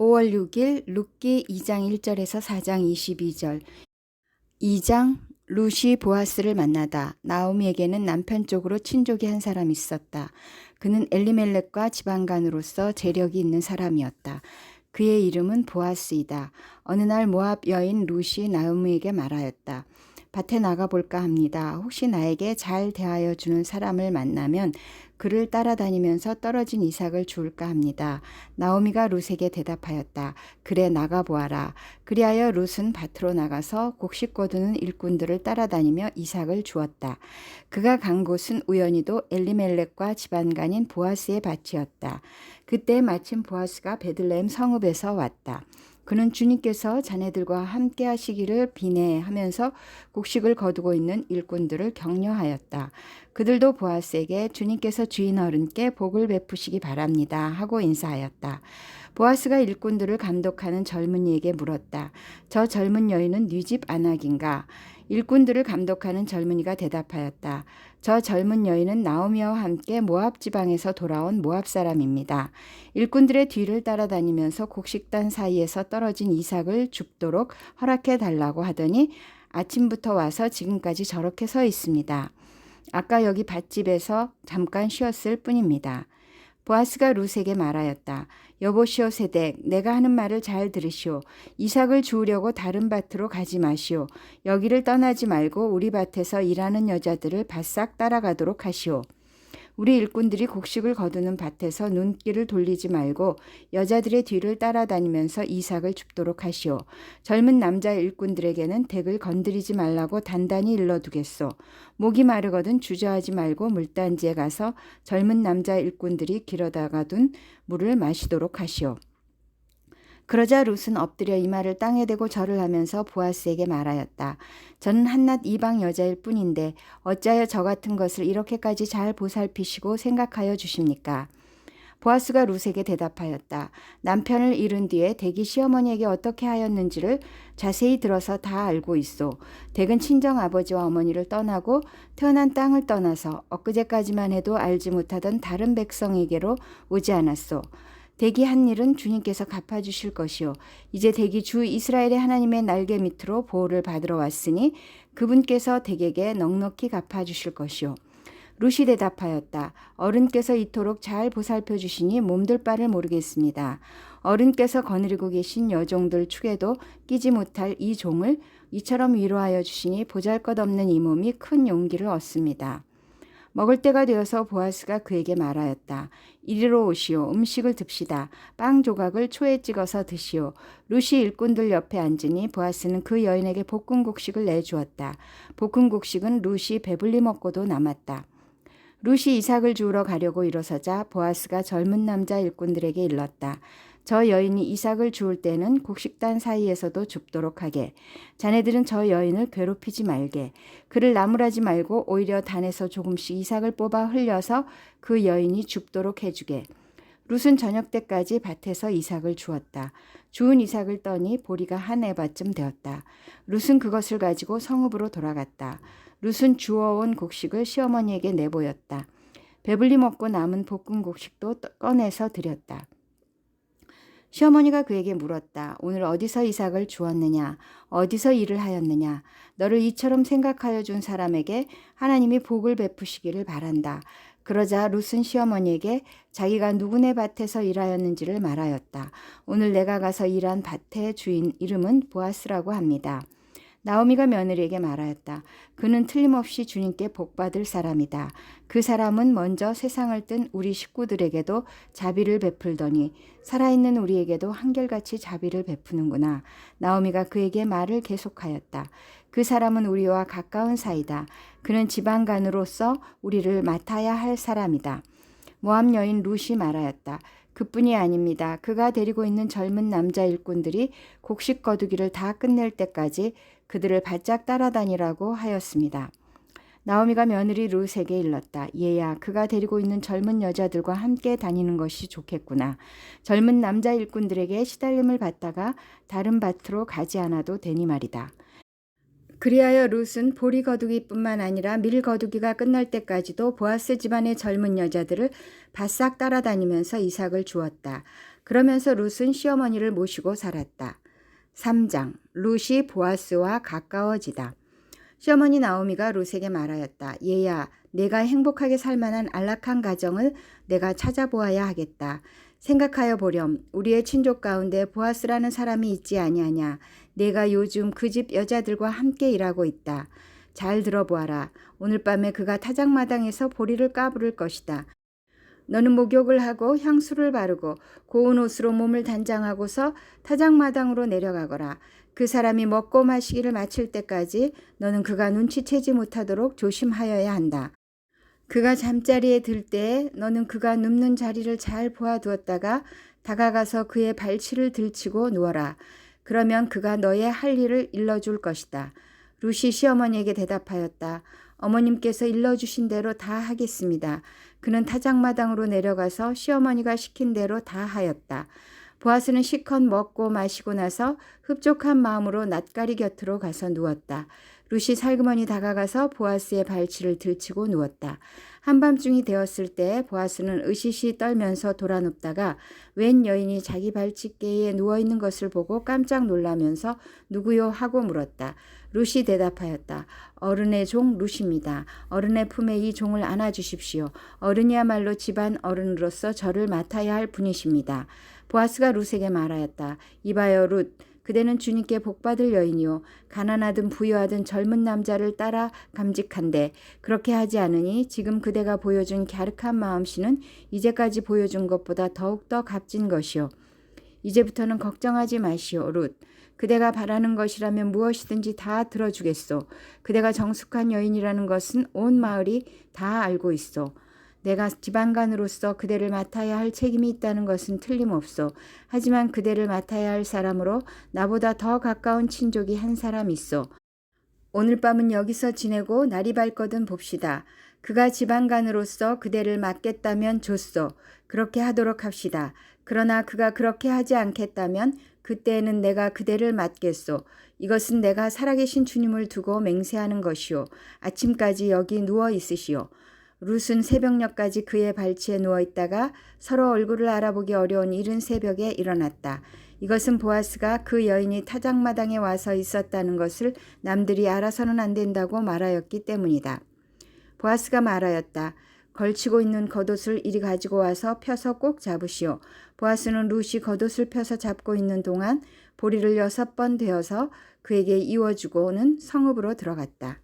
5월 6일 룻기 2장 1절에서 4장 22절. 2장 룻이 보아스를 만나다. 나오미에게는 남편 쪽으로 친족이 한 사람이 있었다. 그는 엘리멜렉과 지방간으로서 재력이 있는 사람이었다. 그의 이름은 보아스이다. 어느 날 모압 여인 룻이 나오미에게 말하였다. 밭에 나가볼까 합니다. 혹시 나에게 잘 대하여 주는 사람을 만나면 그를 따라다니면서 떨어진 이삭을 주울까 합니다. 나오미가 룻에게 대답하였다. 그래, 나가보아라. 그리하여 룻은 밭으로 나가서 곡식 거두는 일꾼들을 따라다니며 이삭을 주었다. 그가 간 곳은 우연히도 엘리멜렉과 집안간인 보아스의 밭이었다. 그때 마침 보아스가 베들레헴 성읍에서 왔다. 그는 주님께서 자네들과 함께 하시기를 비내하면서 곡식을 거두고 있는 일꾼들을 격려하였다. 그들도 보아스에게 주님께서 주인 어른께 복을 베푸시기 바랍니다 하고 인사하였다. 보아스가 일꾼들을 감독하는 젊은이에게 물었다. 저 젊은 여인은 네 집 아낙인가? 일꾼들을 감독하는 젊은이가 대답하였다. 저 젊은 여인은 나오미와 함께 모압 지방에서 돌아온 모압 사람입니다. 일꾼들의 뒤를 따라다니면서 곡식단 사이에서 떨어진 이삭을 줍도록 허락해 달라고 하더니 아침부터 와서 지금까지 저렇게 서 있습니다. 아까 여기 밭집에서 잠깐 쉬었을 뿐입니다. 보아스가 룻에게 말하였다. 여보시오 세덱, 내가 하는 말을 잘 들으시오. 이삭을 주우려고 다른 밭으로 가지 마시오. 여기를 떠나지 말고 우리 밭에서 일하는 여자들을 바싹 따라가도록 하시오. 우리 일꾼들이 곡식을 거두는 밭에서 눈길을 돌리지 말고 여자들의 뒤를 따라다니면서 이삭을 줍도록 하시오. 젊은 남자 일꾼들에게는 덱을 건드리지 말라고 단단히 일러두겠소. 목이 마르거든 주저하지 말고 물단지에 가서 젊은 남자 일꾼들이 길어다가 둔 물을 마시도록 하시오. 그러자 룻은 엎드려 이마를 땅에 대고 절을 하면서 보아스에게 말하였다. 저는 한낱 이방 여자일 뿐인데 어찌하여 저 같은 것을 이렇게까지 잘 보살피시고 생각하여 주십니까? 보아스가 룻에게 대답하였다. 남편을 잃은 뒤에 댁이 시어머니에게 어떻게 하였는지를 자세히 들어서 다 알고 있소. 댁은 친정아버지와 어머니를 떠나고 태어난 땅을 떠나서 엊그제까지만 해도 알지 못하던 다른 백성에게로 오지 않았소. 댁이 한 일은 주님께서 갚아주실 것이요. 이제 댁이 주 이스라엘의 하나님의 날개 밑으로 보호를 받으러 왔으니 그분께서 댁에게 넉넉히 갚아주실 것이요. 룻이 대답하였다. 어른께서 이토록 잘 보살펴 주시니 몸둘 바를 모르겠습니다. 어른께서 거느리고 계신 여종들 축에도 끼지 못할 이 종을 이처럼 위로하여 주시니 보잘것없는 이 몸이 큰 용기를 얻습니다. 먹을 때가 되어서 보아스가 그에게 말하였다. 이리로 오시오. 음식을 듭시다. 빵 조각을 초에 찍어서 드시오. 룻이 일꾼들 옆에 앉으니 보아스는 그 여인에게 볶은 곡식을 내주었다. 볶은 곡식은 룻이 배불리 먹고도 남았다. 룻이 이삭을 주우러 가려고 일어서자 보아스가 젊은 남자 일꾼들에게 일렀다. 저 여인이 이삭을 주울 때는 곡식단 사이에서도 줍도록 하게. 자네들은 저 여인을 괴롭히지 말게. 그를 나무라지 말고 오히려 단에서 조금씩 이삭을 뽑아 흘려서 그 여인이 줍도록 해주게. 룻은 저녁 때까지 밭에서 이삭을 주었다. 주운 이삭을 떠니 보리가 한 에바쯤 되었다. 룻은 그것을 가지고 성읍으로 돌아갔다. 룻은 주워온 곡식을 시어머니에게 내보였다. 배불리 먹고 남은 볶은 곡식도 꺼내서 드렸다. 시어머니가 그에게 물었다. 오늘 어디서 이삭을 주었느냐? 어디서 일을 하였느냐? 너를 이처럼 생각하여 준 사람에게 하나님이 복을 베푸시기를 바란다. 그러자 룻은 시어머니에게 자기가 누구네 밭에서 일하였는지를 말하였다. 오늘 내가 가서 일한 밭의 주인 이름은 보아스라고 합니다. 나오미가 며느리에게 말하였다. 그는 틀림없이 주님께 복받을 사람이다. 그 사람은 먼저 세상을 뜬 우리 식구들에게도 자비를 베풀더니 살아있는 우리에게도 한결같이 자비를 베푸는구나. 나오미가 그에게 말을 계속하였다. 그 사람은 우리와 가까운 사이다. 그는 지방간으로서 우리를 맡아야 할 사람이다. 모압 여인 룻이 말하였다. 그뿐이 아닙니다. 그가 데리고 있는 젊은 남자 일꾼들이 곡식 거두기를 다 끝낼 때까지 그들을 바짝 따라다니라고 하였습니다. 나오미가 며느리 룻에게 일렀다. 얘야, 그가 데리고 있는 젊은 여자들과 함께 다니는 것이 좋겠구나. 젊은 남자 일꾼들에게 시달림을 받다가 다른 밭으로 가지 않아도 되니 말이다. 그리하여 룻은 보리 거두기뿐만 아니라 밀 거두기가 끝날 때까지도 보아스 집안의 젊은 여자들을 바싹 따라다니면서 이삭을 주었다. 그러면서 룻은 시어머니를 모시고 살았다. 3장. 룻이 보아스와 가까워지다. 시어머니 나오미가 룻에게 말하였다. 얘야, 내가 행복하게 살 만한 안락한 가정을 내가 찾아보아야 하겠다. 생각하여 보렴. 우리의 친족 가운데 보아스라는 사람이 있지 아니하냐. 내가 요즘 그 집 여자들과 함께 일하고 있다. 잘 들어보아라. 오늘 밤에 그가 타작마당에서 보리를 까부를 것이다. 너는 목욕을 하고 향수를 바르고 고운 옷으로 몸을 단장하고서 타작마당으로 내려가거라. 그 사람이 먹고 마시기를 마칠 때까지 너는 그가 눈치채지 못하도록 조심하여야 한다. 그가 잠자리에 들 때에 너는 그가 눕는 자리를 잘 보아두었다가 다가가서 그의 발치를 들치고 누워라. 그러면 그가 너의 할 일을 일러줄 것이다. 룻이 시어머니에게 대답하였다. 어머님께서 일러주신 대로 다 하겠습니다. 그는 타작마당으로 내려가서 시어머니가 시킨 대로 다 하였다. 보아스는 실컷 먹고 마시고 나서 흡족한 마음으로 낫가리 곁으로 가서 누웠다. 룻이 살그머니 다가가서 보아스의 발치를 들치고 누웠다. 한밤중이 되었을 때 보아스는 으시시 떨면서 돌아눕다가 웬 여인이 자기 발치께에 누워있는 것을 보고 깜짝 놀라면서 누구요 하고 물었다. 룻이 대답하였다. 어른의 종 룻입니다. 어른의 품에 이 종을 안아주십시오. 어른이야말로 집안 어른으로서 저를 맡아야 할 분이십니다. 보아스가 룻에게 말하였다. 이봐요 룻. 그대는 주님께 복받을 여인이요 가난하든 부유하든 젊은 남자를 따라 감직한데 그렇게 하지 않으니 지금 그대가 보여준 갸륵한 마음씨는 이제까지 보여준 것보다 더욱더 값진 것이요. 이제부터는 걱정하지 마시오 룻. 그대가 바라는 것이라면 무엇이든지 다 들어주겠소. 그대가 정숙한 여인이라는 것은 온 마을이 다 알고 있소. 내가 지방간으로서 그대를 맡아야 할 책임이 있다는 것은 틀림없소. 하지만 그대를 맡아야 할 사람으로 나보다 더 가까운 친족이 한 사람 있소. 오늘 밤은 여기서 지내고 날이 밝거든 봅시다. 그가 지방간으로서 그대를 맡겠다면 좋소. 그렇게 하도록 합시다. 그러나 그가 그렇게 하지 않겠다면 그때에는 내가 그대를 맡겠소. 이것은 내가 살아계신 주님을 두고 맹세하는 것이요. 아침까지 여기 누워 있으시오. 룻은 새벽녘까지 그의 발치에 누워있다가 서로 얼굴을 알아보기 어려운 이른 새벽에 일어났다. 이것은 보아스가 그 여인이 타작마당에 와서 있었다는 것을 남들이 알아서는 안 된다고 말하였기 때문이다. 보아스가 말하였다. 걸치고 있는 겉옷을 이리 가지고 와서 펴서 꼭 잡으시오. 보아스는 룻이 겉옷을 펴서 잡고 있는 동안 보리를 6번 되어서 그에게 이워주고는 성읍으로 들어갔다.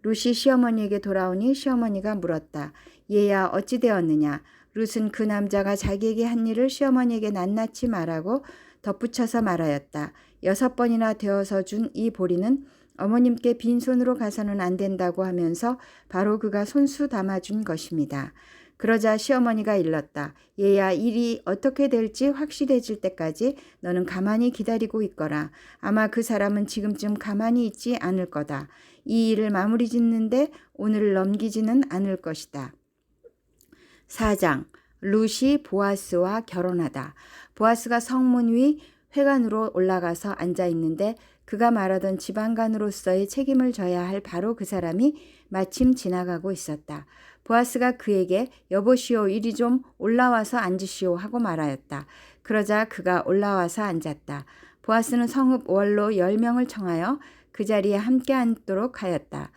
룻이 시어머니에게 돌아오니 시어머니가 물었다. 얘야 어찌 되었느냐. 룻은 그 남자가 자기에게 한 일을 시어머니에게 낱낱이 말하고 덧붙여서 말하였다. 6번이나 되어서 준 이 보리는 어머님께 빈손으로 가서는 안 된다고 하면서 바로 그가 손수 담아준 것입니다. 그러자 시어머니가 일렀다. 얘야 일이 어떻게 될지 확실해질 때까지 너는 가만히 기다리고 있거라. 아마 그 사람은 지금쯤 가만히 있지 않을 거다. 이 일을 마무리 짓는데 오늘을 넘기지는 않을 것이다. 4장. 룻이 보아스와 결혼하다. 보아스가 성문 위 회관으로 올라가서 앉아 있는데 그가 말하던 지방간으로서의 책임을 져야 할 바로 그 사람이 마침 지나가고 있었다. 보아스가 그에게 여보시오 이리 좀 올라와서 앉으시오 하고 말하였다. 그러자 그가 올라와서 앉았다. 보아스는 성읍 원로 10명을 청하여 그 자리에 함께 앉도록 하였다.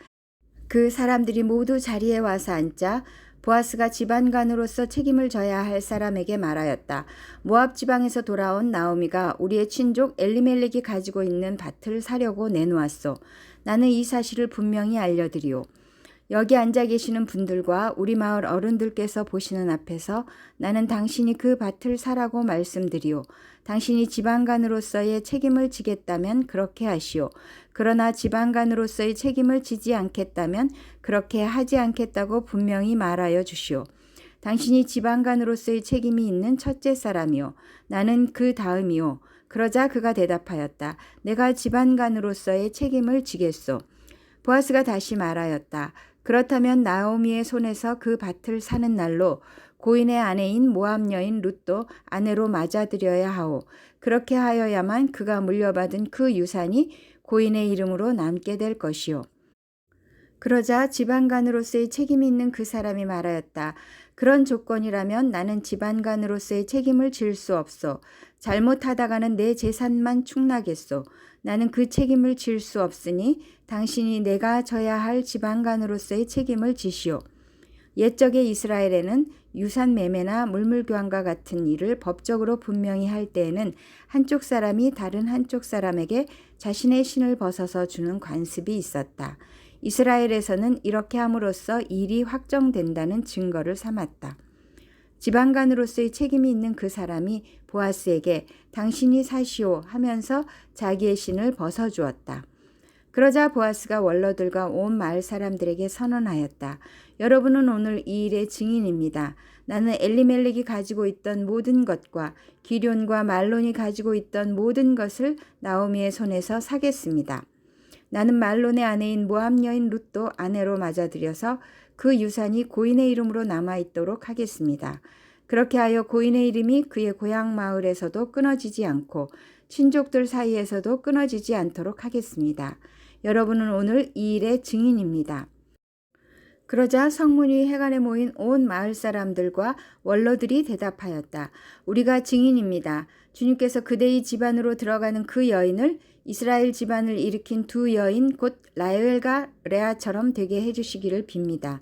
그 사람들이 모두 자리에 와서 앉자 보아스가 지방간으로서 책임을 져야 할 사람에게 말하였다. 모압 지방에서 돌아온 나오미가 우리의 친족 엘리멜렉이 가지고 있는 밭을 사려고 내놓았소. 나는 이 사실을 분명히 알려드리오. 여기 앉아 계시는 분들과 우리 마을 어른들께서 보시는 앞에서 나는 당신이 그 밭을 사라고 말씀드리오. 당신이 지방간으로서의 책임을 지겠다면 그렇게 하시오. 그러나 지방간으로서의 책임을 지지 않겠다면 그렇게 하지 않겠다고 분명히 말하여 주시오. 당신이 지방간으로서의 책임이 있는 첫째 사람이요. 나는 그 다음이요. 그러자 그가 대답하였다. 내가 지방간으로서의 책임을 지겠소. 보아스가 다시 말하였다. 그렇다면 나오미의 손에서 그 밭을 사는 날로 고인의 아내인 모압 여인 룻도 아내로 맞아들여야 하오. 그렇게 하여야만 그가 물려받은 그 유산이 고인의 이름으로 남게 될 것이오. 그러자 지방간으로서의 책임이 있는 그 사람이 말하였다. 그런 조건이라면 나는 지방간으로서의 책임을 질 수 없소. 잘못하다가는 내 재산만 축나겠소. 나는 그 책임을 질 수 없으니 당신이 내가 져야 할 지방간으로서의 책임을 지시오. 옛적의 이스라엘에는 유산 매매나 물물교환과 같은 일을 법적으로 분명히 할 때에는 한쪽 사람이 다른 한쪽 사람에게 자신의 신을 벗어서 주는 관습이 있었다. 이스라엘에서는 이렇게 함으로써 일이 확정된다는 증거를 삼았다. 지방간으로서의 책임이 있는 그 사람이 보아스에게 당신이 사시오 하면서 자기의 신을 벗어주었다. 그러자 보아스가 원로들과 온 마을 사람들에게 선언하였다. 여러분은 오늘 이 일의 증인입니다. 나는 엘리멜렉이 가지고 있던 모든 것과 기럨과 말론이 가지고 있던 모든 것을 나오미의 손에서 사겠습니다. 나는 말론의 아내인 모압 여인 룻도 아내로 맞아들여서 그 유산이 고인의 이름으로 남아있도록 하겠습니다. 그렇게 하여 고인의 이름이 그의 고향 마을에서도 끊어지지 않고 친족들 사이에서도 끊어지지 않도록 하겠습니다. 여러분은 오늘 이 일의 증인입니다. 그러자 성문이 회관에 모인 온 마을 사람들과 원로들이 대답하였다. 우리가 증인입니다. 주님께서 그대의 집안으로 들어가는 그 여인을 이스라엘 집안을 일으킨 두 여인 곧 라헬과 레아처럼 되게 해주시기를 빕니다.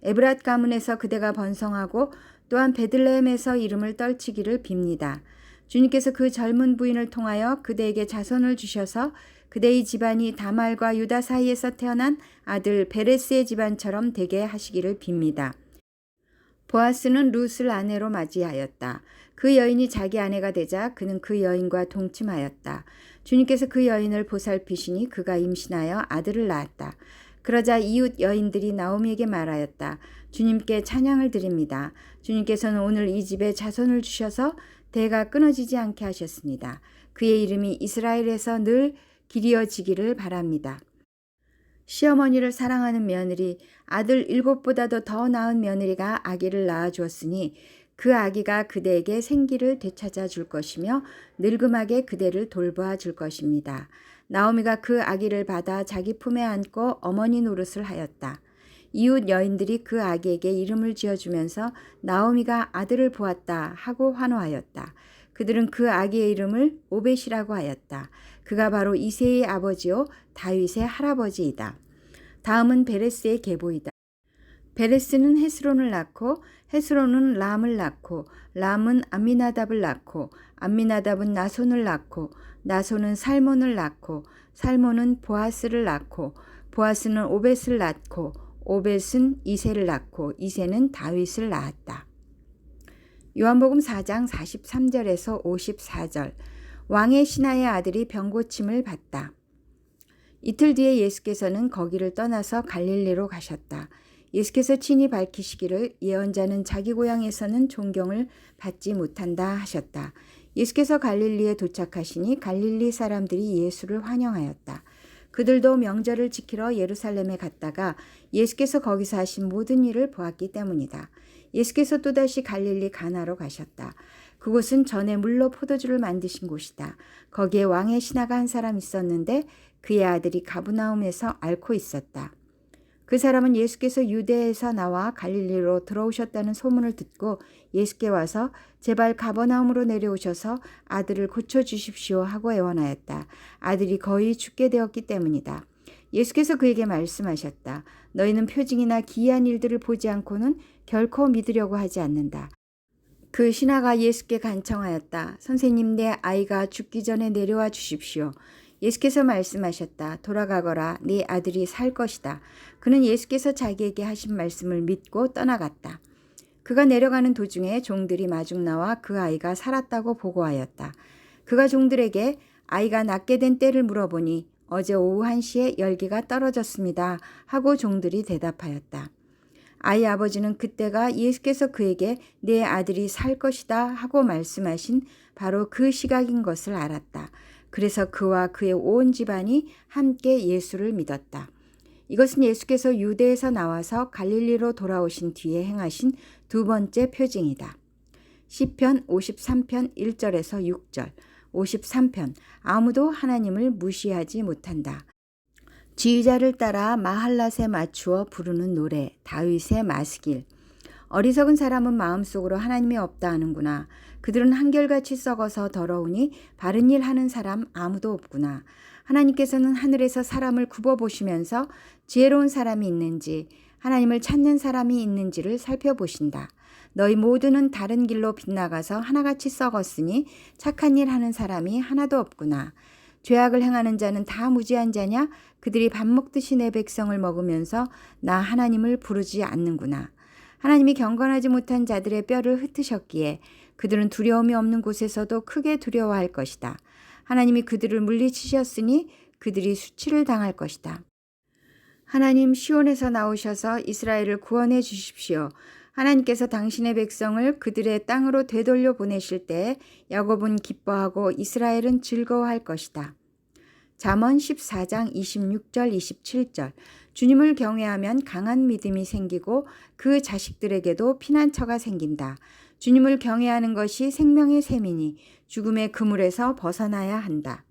에브랏 가문에서 그대가 번성하고 또한 베들레헴에서 이름을 떨치기를 빕니다. 주님께서 그 젊은 부인을 통하여 그대에게 자손을 주셔서 그대의 집안이 다말과 유다 사이에서 태어난 아들 베레스의 집안처럼 되게 하시기를 빕니다. 보아스는 룻을 아내로 맞이하였다. 그 여인이 자기 아내가 되자 그는 그 여인과 동침하였다. 주님께서 그 여인을 보살피시니 그가 임신하여 아들을 낳았다. 그러자 이웃 여인들이 나오미에게 말하였다. 주님께 찬양을 드립니다. 주님께서는 오늘 이 집에 자손을 주셔서 대가 끊어지지 않게 하셨습니다. 그의 이름이 이스라엘에서 늘 기리어지기를 바랍니다. 시어머니를 사랑하는 며느리, 아들 7보다도 더 나은 며느리가 아기를 낳아주었으니 그 아기가 그대에게 생기를 되찾아 줄 것이며 늙음하게 그대를 돌보아 줄 것입니다. 나오미가 그 아기를 받아 자기 품에 안고 어머니 노릇을 하였다. 이웃 여인들이 그 아기에게 이름을 지어주면서 나오미가 아들을 보았다 하고 환호하였다. 그들은 그 아기의 이름을 오벳이라고 하였다. 그가 바로 이새의 아버지요 다윗의 할아버지이다. 다음은 베레스의 계보이다. 베레스는 헤스론을 낳고 헤스론은 람을 낳고 람은 암미나답을 낳고 암미나답은 나손을 낳고 나손은 살몬을 낳고 살몬은 보아스를 낳고 보아스는 오벳을 낳고 오벳은 이새를 낳고 이새는 다윗을 낳았다. 요한복음 4장 43절에서 54절. 왕의 신하의 아들이 병고침을 받다. 이틀 뒤에 예수께서는 거기를 떠나서 갈릴리로 가셨다. 예수께서 친히 밝히시기를 예언자는 자기 고향에서는 존경을 받지 못한다 하셨다. 예수께서 갈릴리에 도착하시니 갈릴리 사람들이 예수를 환영하였다. 그들도 명절을 지키러 예루살렘에 갔다가 예수께서 거기서 하신 모든 일을 보았기 때문이다. 예수께서 또다시 갈릴리 가나로 가셨다. 그곳은 전에 물로 포도주를 만드신 곳이다. 거기에 왕의 신하가 한 사람 있었는데 그의 아들이 가브나움에서 앓고 있었다. 그 사람은 예수께서 유대에서 나와 갈릴리로 들어오셨다는 소문을 듣고 예수께 와서 제발 가버나움으로 내려오셔서 아들을 고쳐주십시오 하고 애원하였다. 아들이 거의 죽게 되었기 때문이다. 예수께서 그에게 말씀하셨다. 너희는 표징이나 기이한 일들을 보지 않고는 결코 믿으려고 하지 않는다. 그 신하가 예수께 간청하였다. 선생님, 내 아이가 죽기 전에 내려와 주십시오. 예수께서 말씀하셨다. 돌아가거라. 네 아들이 살 것이다. 그는 예수께서 자기에게 하신 말씀을 믿고 떠나갔다. 그가 내려가는 도중에 종들이 마중 나와 그 아이가 살았다고 보고하였다. 그가 종들에게 아이가 낫게 된 때를 물어보니 어제 오후 1시에 열기가 떨어졌습니다 하고 종들이 대답하였다. 아이 아버지는 그때가 예수께서 그에게 내 아들이 살 것이다 하고 말씀하신 바로 그 시각인 것을 알았다. 그래서 그와 그의 온 집안이 함께 예수를 믿었다. 이것은 예수께서 유대에서 나와서 갈릴리로 돌아오신 뒤에 행하신 두 번째 표징이다. 시편 53편 1절에서 6절. 53편. 아무도 하나님을 무시하지 못한다. 지휘자를 따라 마할랏에 맞추어 부르는 노래. 다윗의 마스길. 어리석은 사람은 마음속으로 하나님이 없다 하는구나. 그들은 한결같이 썩어서 더러우니 바른 일 하는 사람 아무도 없구나. 하나님께서는 하늘에서 사람을 굽어보시면서 지혜로운 사람이 있는지 하나님을 찾는 사람이 있는지를 살펴보신다. 너희 모두는 다른 길로 빗나가서 하나같이 썩었으니 착한 일 하는 사람이 하나도 없구나. 죄악을 행하는 자는 다 무지한 자냐? 그들이 밥 먹듯이 내 백성을 먹으면서 나 하나님을 부르지 않는구나. 하나님이 경건하지 못한 자들의 뼈를 흩으셨기에 그들은 두려움이 없는 곳에서도 크게 두려워할 것이다. 하나님이 그들을 물리치셨으니 그들이 수치를 당할 것이다. 하나님 시온에서 나오셔서 이스라엘을 구원해 주십시오. 하나님께서 당신의 백성을 그들의 땅으로 되돌려 보내실 때 야곱은 기뻐하고 이스라엘은 즐거워할 것이다. 잠언 14장 26절 27절 주님을 경외하면 강한 믿음이 생기고 그 자식들에게도 피난처가 생긴다. 주님을 경외하는 것이 생명의 셈이니 죽음의 그물에서 벗어나야 한다.